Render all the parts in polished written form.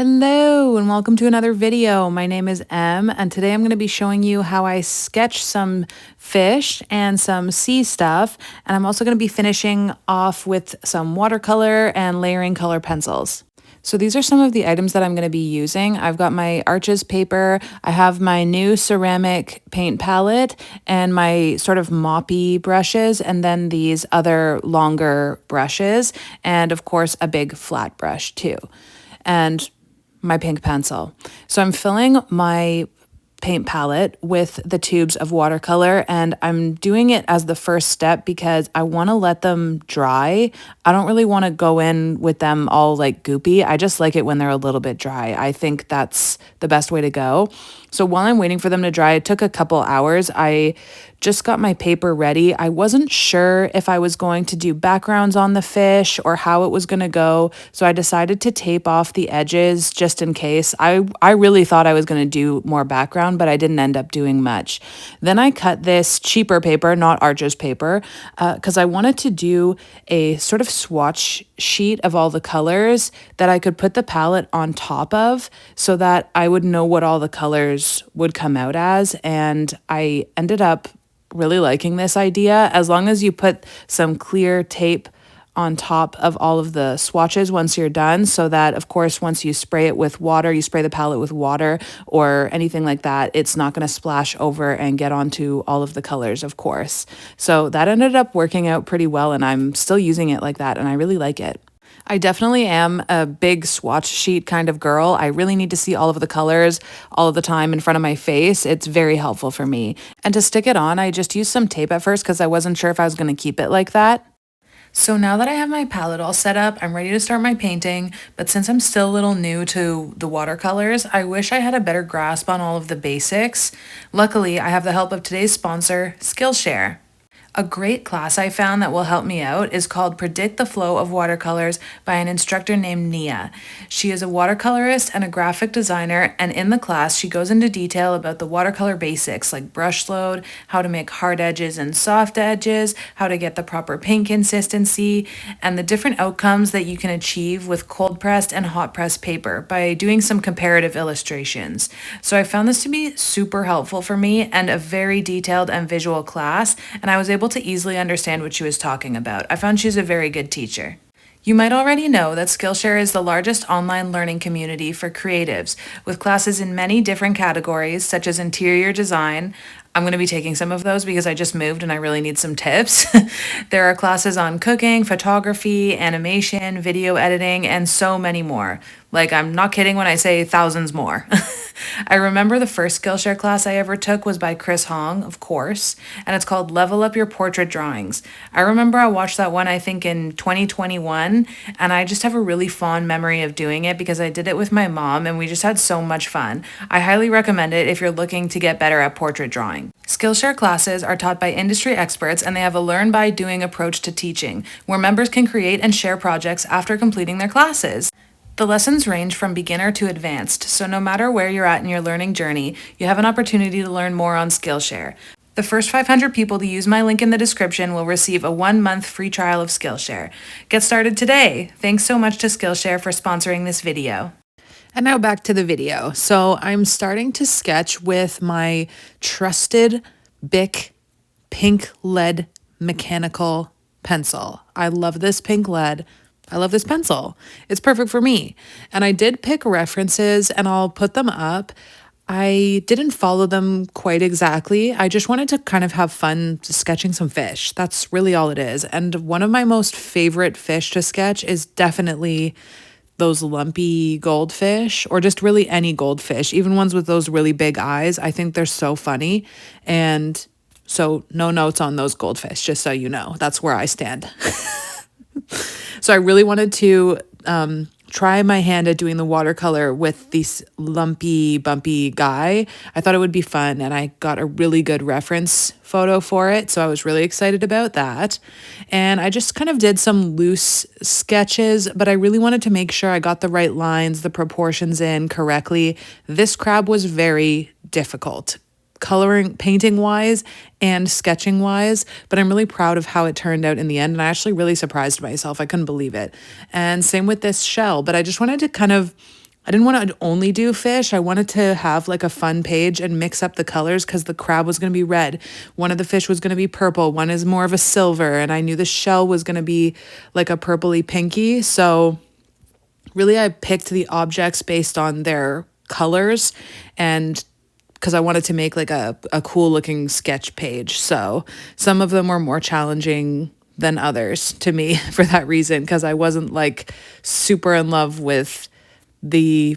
Hello and welcome to another video. My name is Em and today I'm going to be showing you how I sketch some fish and some sea stuff, and I'm also going to be finishing off with some watercolor and layering color pencils. So these are some of the items that I'm going to be using. I've got my Arches paper, I have my new ceramic paint palette, and my sort of moppy brushes, and then these other longer brushes, and of course a big flat brush too. And my pink pencil. So I'm filling my paint palette with the tubes of watercolor, and I'm doing it as the first step because I want to let them dry. I don't really want to go in with them all like goopy. I just like it when they're a little bit dry. I think that's the best way to go. So while I'm waiting for them to dry, it took a couple hours. I just got my paper ready. I wasn't sure if I was going to do backgrounds on the fish or how it was going to go, so I decided to tape off the edges just in case. I really thought I was going to do more background, but I didn't end up doing much. Then I cut this cheaper paper, not Arches paper, because I wanted to do a sort of swatch sheet of all the colors that I could put the palette on top of so that I would know what all the colors would come out as. And I ended up really liking this idea. As long as you put some clear tape on top of all of the swatches once you're done, so that of course once you spray it with water, you spray the palette with water or anything like that, it's not going to splash over and get onto all of the colors, of course. So that ended up working out pretty well, and I'm still using it like that, and I really like it. I definitely am a big swatch sheet kind of girl. I really need to see all of the colors all of the time in front of my face. It's very helpful for me. And to stick it on, I just used some tape at first because I wasn't sure if I was going to keep it like that. So now that I have my palette all set up, I'm ready to start my painting, but since I'm still a little new to the watercolors, I wish I had a better grasp on all of the basics. Luckily, I have the help of today's sponsor, Skillshare. A great class I found that will help me out is called Predict the Flow of Watercolors by an instructor named Nia. She is a watercolorist and a graphic designer, and in the class she goes into detail about the watercolor basics like brush load, how to make hard edges and soft edges, how to get the proper paint consistency, and the different outcomes that you can achieve with cold pressed and hot pressed paper by doing some comparative illustrations. So I found this to be super helpful for me and a very detailed and visual class, and I was able to easily understand what she was talking about. I found she's a very good teacher. You might already know that Skillshare is the largest online learning community for creatives, with classes in many different categories such as interior design. I'm going to be taking some of those because I just moved and I really need some tips. There are classes on cooking, photography, animation, video editing, and so many more. Like, I'm not kidding when I say thousands more. I remember the first Skillshare class I ever took was by Chris Hong, of course, and it's called Level Up Your Portrait Drawings. I remember I watched that one, I think, in 2021, and I just have a really fond memory of doing it because I did it with my mom and we just had so much fun. I highly recommend it if you're looking to get better at portrait drawing. Skillshare classes are taught by industry experts, and they have a learn by doing approach to teaching, where members can create and share projects after completing their classes. The lessons range from beginner to advanced, so no matter where you're at in your learning journey, you have an opportunity to learn more on Skillshare. The first 500 people to use my link in the description will receive a 1-month free trial of Skillshare. Get started today! Thanks so much to Skillshare for sponsoring this video. And now back to the video. So I'm starting to sketch with my trusted Bic pink lead mechanical pencil. I love this pink lead. I love this pencil. It's perfect for me. And I did pick references and I'll put them up. I didn't follow them quite exactly. I just wanted to kind of have fun sketching some fish. That's really all it is. And one of my most favorite fish to sketch is definitely those lumpy goldfish, or just really any goldfish, even ones with those really big eyes. I think they're so funny. And so no notes on those goldfish, just so you know. That's where I stand. So I really wanted to try my hand at doing the watercolor with this lumpy, bumpy guy. I thought it would be fun, and I got a really good reference photo for it, so I was really excited about that. And I just kind of did some loose sketches, but I really wanted to make sure I got the right lines, the proportions in correctly. This crab was very difficult, coloring, painting wise and sketching wise, but I'm really proud of how it turned out in the end. And I actually really surprised myself. I couldn't believe it. And same with this shell, but I just wanted to kind of I didn't want to only do fish. I wanted to have like a fun page and mix up the colors because the crab was going to be red. One of the fish was going to be purple. One is more of a silver. And I knew the shell was going to be like a purpley pinky. So really, I picked the objects based on their colors and because I wanted to make like a cool looking sketch page. So some of them were more challenging than others to me for that reason, because I wasn't like super in love with the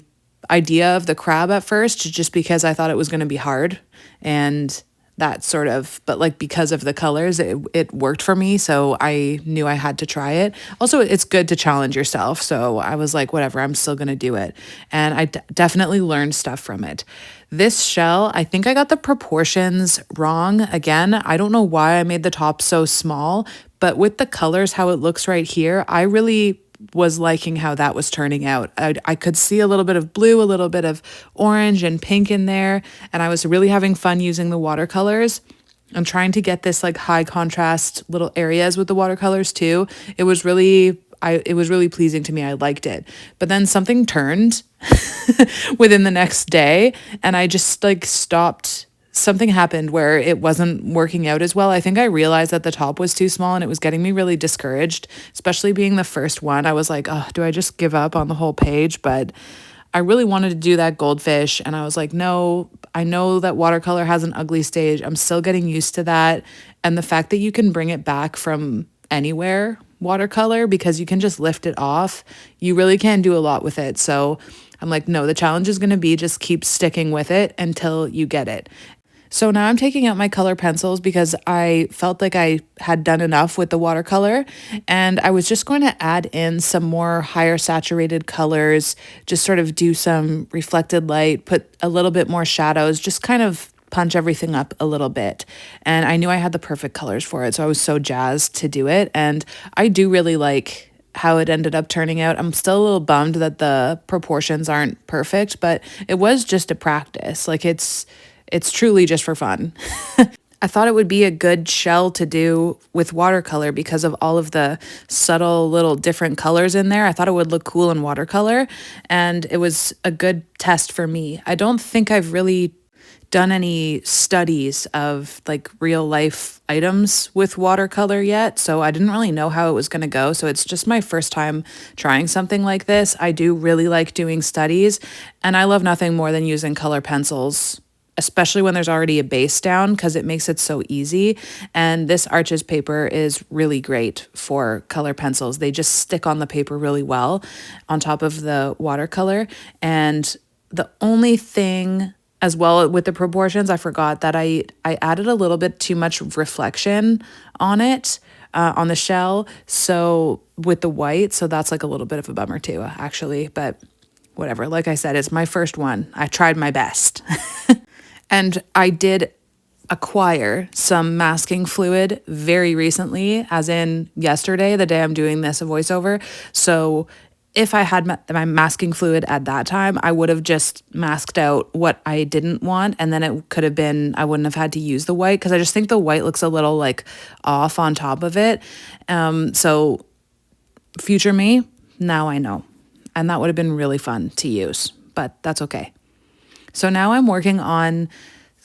idea of the crab at first, just because I thought it was going to be hard. And that sort of, but like because of the colors, it worked for me. So I knew I had to try it. Also, it's good to challenge yourself. So I was like, whatever, I'm still going to do it. And I definitely learned stuff from it. This shell, I think I got the proportions wrong. Again, I don't know why I made the top so small, but with the colors, how it looks right here, I really was liking how that was turning out. I could see a little bit of blue, a little bit of orange and pink in there. And I was really having fun using the watercolors. I'm trying to get this like high contrast little areas with the watercolors too. It was really pleasing to me. I liked it. But then something turned within the next day and I just like stopped. Something happened where it wasn't working out as well. I think I realized that the top was too small and it was getting me really discouraged, especially being the first one. I was like, oh, do I just give up on the whole page? But I really wanted to do that goldfish. And I was like, no, I know that watercolor has an ugly stage. I'm still getting used to that. And the fact that you can bring it back from anywhere, watercolor, because you can just lift it off, you really can do a lot with it. So I'm like, no, the challenge is going to be just keep sticking with it until you get it. So now I'm taking out my color pencils because I felt like I had done enough with the watercolor, and I was just going to add in some more higher saturated colors, just sort of do some reflected light, put a little bit more shadows, just kind of punch everything up a little bit. And I knew I had the perfect colors for it, so I was so jazzed to do it. And I do really like how it ended up turning out. I'm still a little bummed that the proportions aren't perfect, but it was just a practice. Like it's truly just for fun. I thought it would be a good shell to do with watercolor because of all of the subtle little different colors in there. I thought it would look cool in watercolor, and it was a good test for me. I don't think I've really done any studies of like real life items with watercolor yet, so I didn't really know how it was going to go. So it's just my first time trying something like this. I do really like doing studies, and I love nothing more than using color pencils, especially when there's already a base down, because it makes it so easy. And this Arches paper is really great for color pencils. They just stick on the paper really well on top of the watercolor. And the only thing as well with the proportions, I forgot that I added a little bit too much reflection on it, on the shell. So with the white, so that's like a little bit of a bummer too, actually, but whatever. Like I said, it's my first one. I tried my best. And I did acquire some masking fluid very recently, as in yesterday, the day I'm doing this voiceover. So if I had my masking fluid at that time, I would have just masked out what I didn't want. And then it could have been, I wouldn't have had to use the white because I just think the white looks a little like off on top of it. So future me, now I know. And that would have been really fun to use, but that's okay. So now I'm working on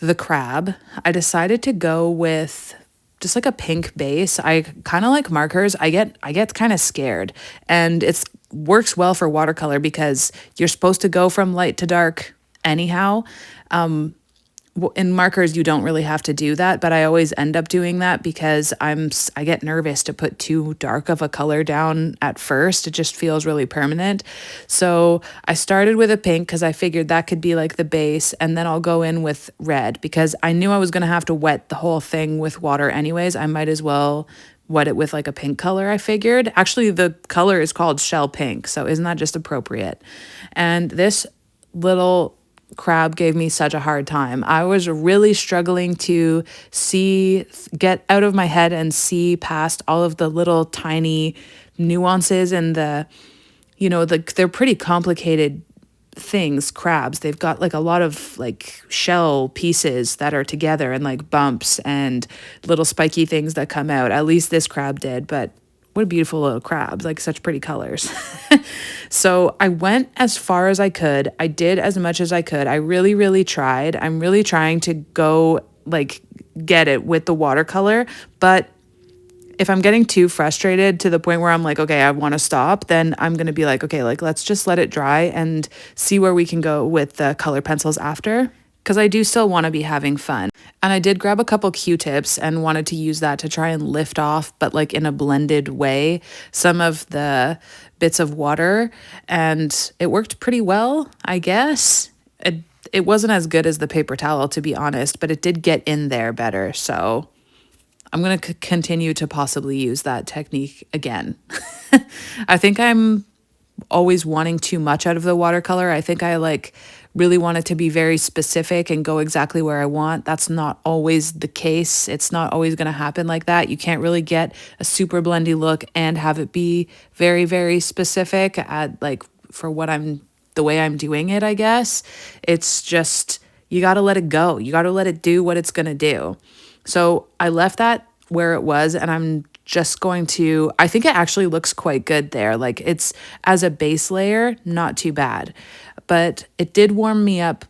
the crab. I decided to go with just like a pink base. I kind of like markers. I get kind of scared, and it's works well for watercolor because you're supposed to go from light to dark anyhow. In markers, you don't really have to do that, but I always end up doing that because I get nervous to put too dark of a color down at first. It just feels really permanent. So I started with a pink because I figured that could be like the base, and then I'll go in with red because I knew I was going to have to wet the whole thing with water anyways. I might as well wet it with like a pink color, I figured. Actually, the color is called shell pink, so isn't that just appropriate? And this little crab gave me such a hard time. I was really struggling to get out of my head and see past all of the little tiny nuances and they're pretty complicated things, crabs. They've got like a lot of like shell pieces that are together and like bumps and little spiky things that come out. At least this crab did, but what beautiful little crabs, like such pretty colors. So I went as far as I could. I did as much as I could. I really, really tried. I'm really trying to go like get it with the watercolor, but if I'm getting too frustrated to the point where I'm like, okay, I want to stop, then I'm going to be like, okay, like let's just let it dry and see where we can go with the color pencils after. Because I do still want to be having fun. And I did grab a couple Q-tips and wanted to use that to try and lift off, but like in a blended way, some of the bits of water. And it worked pretty well, I guess. It wasn't as good as the paper towel, to be honest, but it did get in there better. So I'm going to continue to possibly use that technique again. I think I'm always wanting too much out of the watercolor. I think I like really want it to be very specific and go exactly where I want. That's not always the case. It's not always going to happen like that. You can't really get a super blendy look and have it be very, very specific at like for what the way I'm doing it, I guess. It's just, you got to let it go. You got to let it do what it's going to do. So I left that where it was, and I'm just going to, I think it actually looks quite good there. Like it's as a base layer, not too bad, but it did warm me up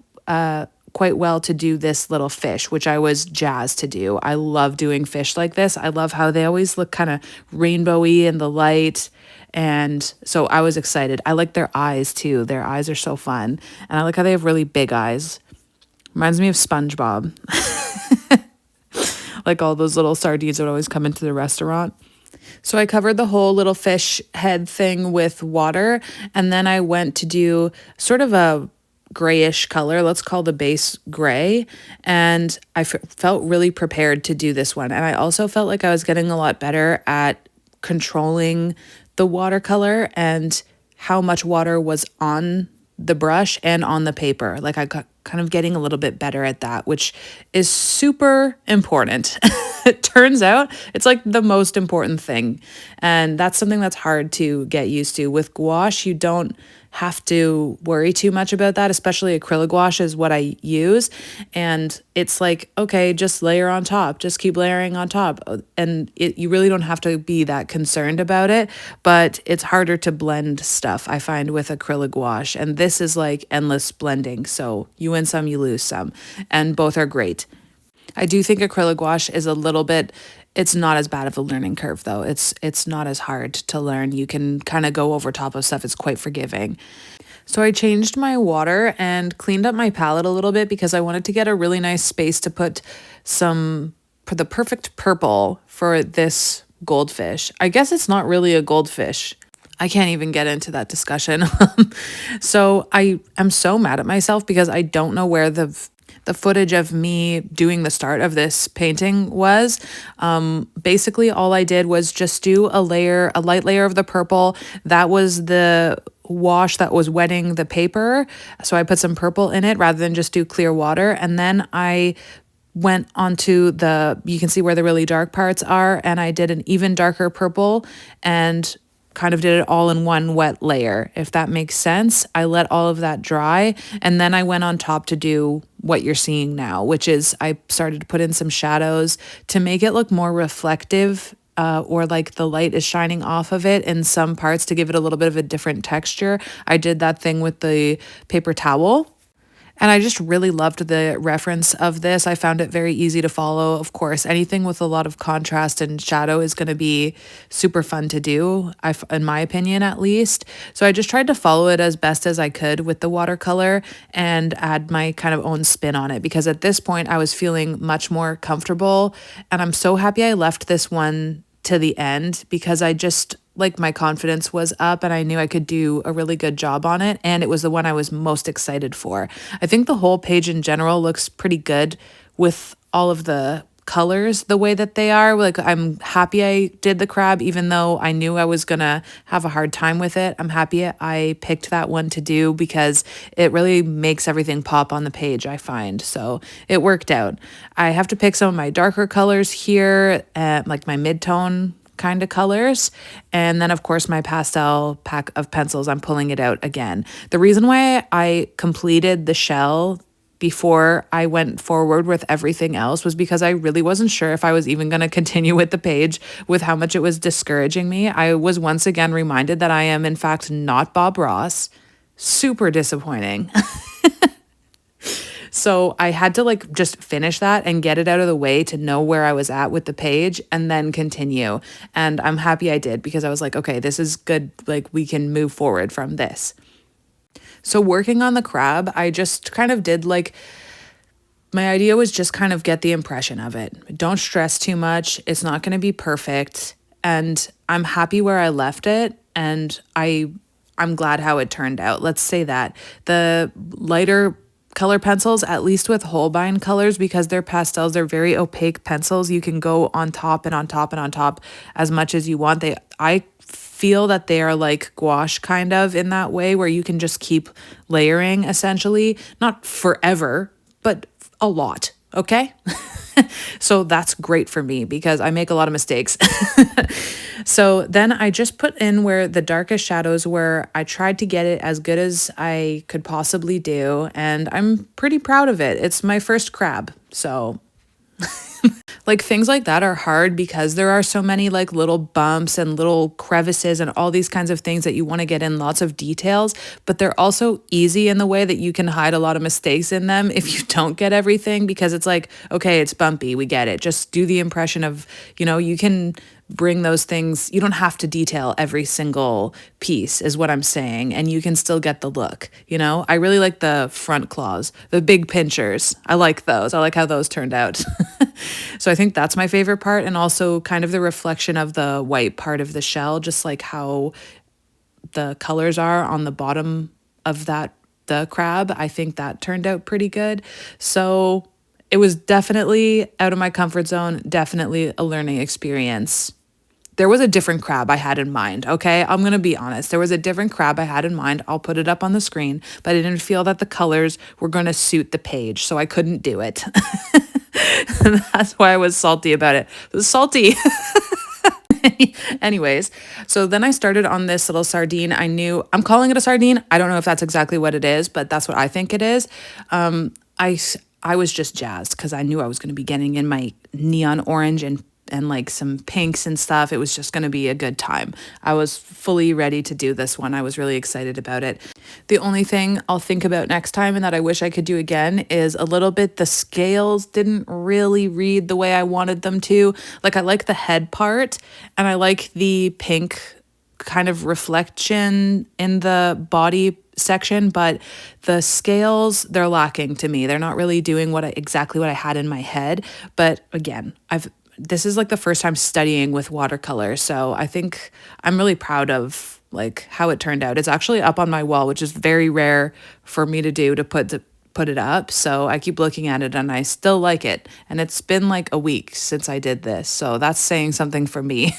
quite well to do this little fish, which I was jazzed to do. I love doing fish like this. I love how they always look kind of rainbowy in the light. And so I was excited. I like their eyes too. Their eyes are so fun. And I like how they have really big eyes. Reminds me of SpongeBob. Like all those little sardines that would always come into the restaurant. So I covered the whole little fish head thing with water, and then I went to do sort of a grayish color. Let's call the base gray. And I felt really prepared to do this one. And I also felt like I was getting a lot better at controlling the watercolor and how much water was on the brush and on the paper. Like I got kind of getting a little bit better at that, which is super important. It turns out it's like the most important thing. And that's something that's hard to get used to. With gouache, you don't have to worry too much about that, especially acrylic gouache is what I use. And it's like, okay, just layer on top, just keep layering on top. And you really don't have to be that concerned about it, but it's harder to blend stuff, I find, with acrylic gouache. And this is like endless blending. So you win some, you lose some, and both are great. I do think acrylic gouache is a little bit, it's not as bad of a learning curve though. It's not as hard to learn. You can kind of go over top of stuff. It's quite forgiving. So I changed my water and cleaned up my palette a little bit because I wanted to get a really nice space to put the perfect purple for this goldfish. I guess it's not really a goldfish. I can't even get into that discussion. So I am so mad at myself because I don't know where the footage of me doing the start of this painting was. Basically all I did was just do a light layer of the purple. That was the wash that was wetting the paper. So I put some purple in it rather than just do clear water. And then I went onto you can see where the really dark parts are. And I did an even darker purple and kind of did it all in one wet layer, if that makes sense. I let all of that dry, and then I went on top to do what you're seeing now, which is I started to put in some shadows to make it look more reflective, or like the light is shining off of it in some parts to give it a little bit of a different texture. I did that thing with the paper towel. And I just really loved the reference of this. I found it very easy to follow. Of course, anything with a lot of contrast and shadow is going to be super fun to do, in my opinion, at least. So I just tried to follow it as best as I could with the watercolor and add my kind of own spin on it, because at this point I was feeling much more comfortable. And I'm so happy I left this one to the end because I just, like, my confidence was up and I knew I could do a really good job on it. And it was the one I was most excited for. I think the whole page in general looks pretty good with all of the colors the way that they are. Like, I'm happy I did the crab, even though I knew I was gonna have a hard time with it. I'm happy I picked that one to do because it really makes everything pop on the page, I find. So it worked out. I have to pick some of my darker colors here, like my mid-tone kind of colors. And then of course my pastel pack of pencils, I'm pulling it out again. The reason why I completed the shell before I went forward with everything else was because I really wasn't sure if I was even going to continue with the page with how much it was discouraging me. I was once again reminded that I am, in fact, not Bob Ross. Super disappointing. So I had to like just finish that and get it out of the way to know where I was at with the page and then continue. And I'm happy I did because I was like, okay, this is good. Like we can move forward from this. So working on the crab, I just kind of did like, my idea was just kind of get the impression of it. Don't stress too much. It's not going to be perfect. And I'm happy where I left it. And I'm glad how it turned out. Let's say that. The lighter color pencils, at least with Holbein colors, because they're pastels, they're very opaque pencils. You can go on top and on top and on top as much as you want. I feel that they are like gouache kind of in that way where you can just keep layering essentially, not forever, but a lot. Okay. So that's great for me because I make a lot of mistakes. So then I just put in where the darkest shadows were. I tried to get it as good as I could possibly do, and I'm pretty proud of it. It's my first crab. So like things like that are hard because there are so many like little bumps and little crevices and all these kinds of things that you want to get in lots of details, but they're also easy in the way that you can hide a lot of mistakes in them if you don't get everything because it's like, okay, it's bumpy, we get it. Just do the impression of, you can bring those things. You don't have to detail every single piece is what I'm saying. And you can still get the look, I really like the front claws, the big pinchers. I like those. I like how those turned out. So I think that's my favorite part. And also kind of the reflection of the white part of the shell, just like how the colors are on the bottom of the crab. I think that turned out pretty good. So it was definitely out of my comfort zone, definitely a learning experience. There was a different crab I had in mind, okay? I'm going to be honest. There was a different crab I had in mind. I'll put it up on the screen, but I didn't feel that the colors were going to suit the page, so I couldn't do it. That's why I was salty about it. It was salty. Anyways, so then I started on this little sardine. I'm calling it a sardine. I don't know if that's exactly what it is, but that's what I think it is. I was just jazzed because I knew I was going to be getting in my neon orange and like some pinks and stuff. It was just going to be a good time. I was fully ready to do this one. I was really excited about it. The only thing I'll think about next time and that I wish I could do again is a little bit the scales didn't really read the way I wanted them to. Like I like the head part and I like the pink kind of reflection in the body section, but the scales, they're lacking to me. They're not really doing exactly what I had in my head. But again, this is like the first time studying with watercolor. So I think I'm really proud of like how it turned out. It's actually up on my wall, which is very rare for me to do, to put it up. So I keep looking at it and I still like it. And it's been like a week since I did this. So that's saying something for me.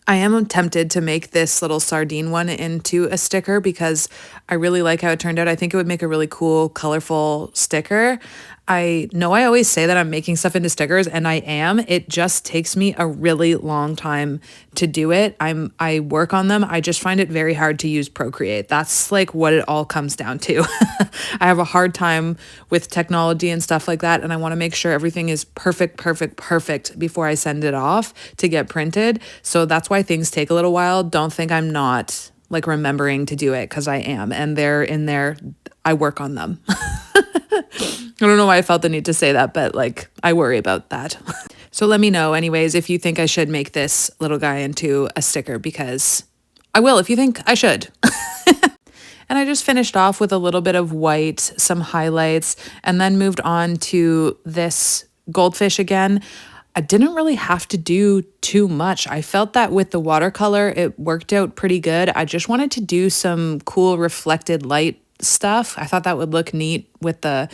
I am tempted to make this little sardine one into a sticker because I really like how it turned out. I think it would make a really cool, colorful sticker. I know I always say that I'm making stuff into stickers, and I am. It just takes me a really long time to do it. I work on them. I just find it very hard to use Procreate. That's like what it all comes down to. I have a hard time with technology and stuff like that, and I want to make sure everything is perfect before I send it off to get printed. So that's why things take a little while. Don't think I'm not like remembering to do it, because I am, and they're in there. I work on them. I don't know why I felt the need to say that, but like I worry about that. So let me know anyways if you think I should make this little guy into a sticker, because I will if you think I should. And I just finished off with a little bit of white, some highlights, and then moved on to this goldfish again. I didn't really have to do too much. I felt that with the watercolor, it worked out pretty good. I just wanted to do some cool reflected light stuff. I thought that would look neat with the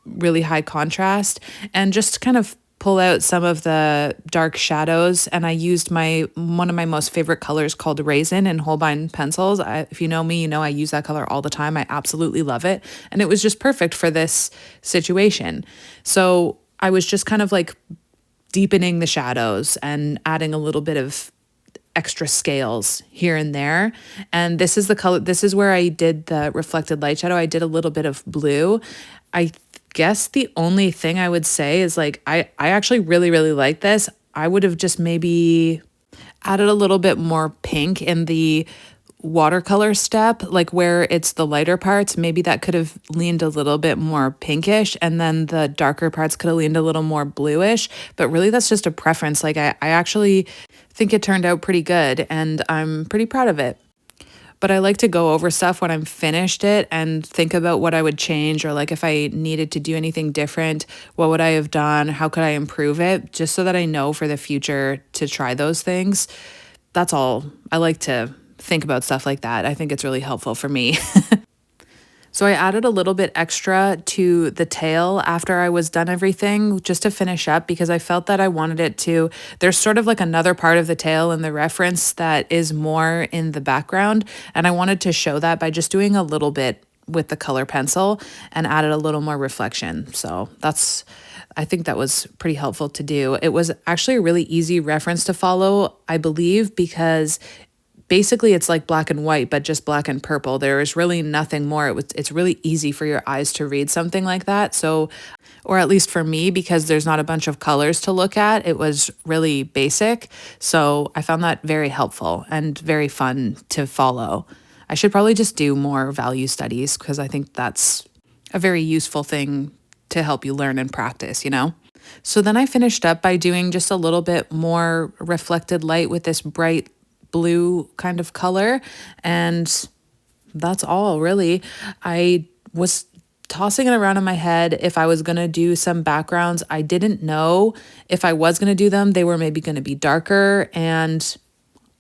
really high contrast, and just kind of pull out some of the dark shadows. And I used one of my most favorite colors called Raisin in Holbein pencils. If you know me, you know I use that color all the time. I absolutely love it. And it was just perfect for this situation. So I was just kind of like deepening the shadows and adding a little bit of extra scales here and there. And this is the color, this is where I did the reflected light shadow. I did a little bit of blue. I guess the only thing I would say is like I actually really, really like this. I would have just maybe added a little bit more pink in the watercolor step, like where it's the lighter parts. Maybe that could have leaned a little bit more pinkish, and then the darker parts could have leaned a little more bluish. But really, that's just a preference. Like, I actually think it turned out pretty good, and I'm pretty proud of it. But I like to go over stuff when I'm finished it and think about what I would change, or like if I needed to do anything different, what would I have done? How could I improve it? Just so that I know for the future to try those things. That's all. I like to think about stuff like that. I think it's really helpful for me. So I added a little bit extra to the tail after I was done everything just to finish up, because I felt that I wanted it to. There's sort of like another part of the tail in the reference that is more in the background. And I wanted to show that by just doing a little bit with the color pencil and added a little more reflection. So I think that was pretty helpful to do. It was actually a really easy reference to follow, I believe, because basically it's like black and white, but just black and purple. There is really nothing more. It's really easy for your eyes to read something like that. So, or at least for me, because there's not a bunch of colors to look at, it was really basic. So I found that very helpful and very fun to follow. I should probably just do more value studies, because I think that's a very useful thing to help you learn and practice, you know? So then I finished up by doing just a little bit more reflected light with this bright blue kind of color. And that's all really. I was tossing it around in my head if I was going to do some backgrounds. I didn't know if I was going to do them. They were maybe going to be darker, and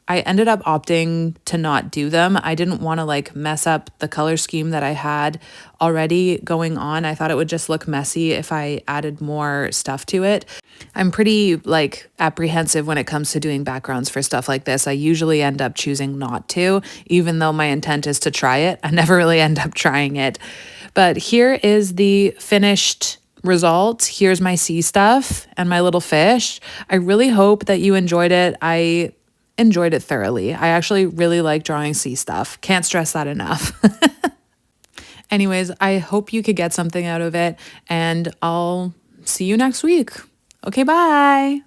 I ended up opting to not do them. I didn't want to like mess up the color scheme that I had already going on. I thought it would just look messy if I added more stuff to it. I'm pretty like apprehensive when it comes to doing backgrounds for stuff like this. I usually end up choosing not to, even though my intent is to try it. I never really end up trying it. But here is the finished result. Here's my sea stuff and my little fish. I really hope that you enjoyed it. I enjoyed it thoroughly. I actually really like drawing sea stuff. Can't stress that enough. Anyways, I hope you could get something out of it, and I'll see you next week. Okay, bye.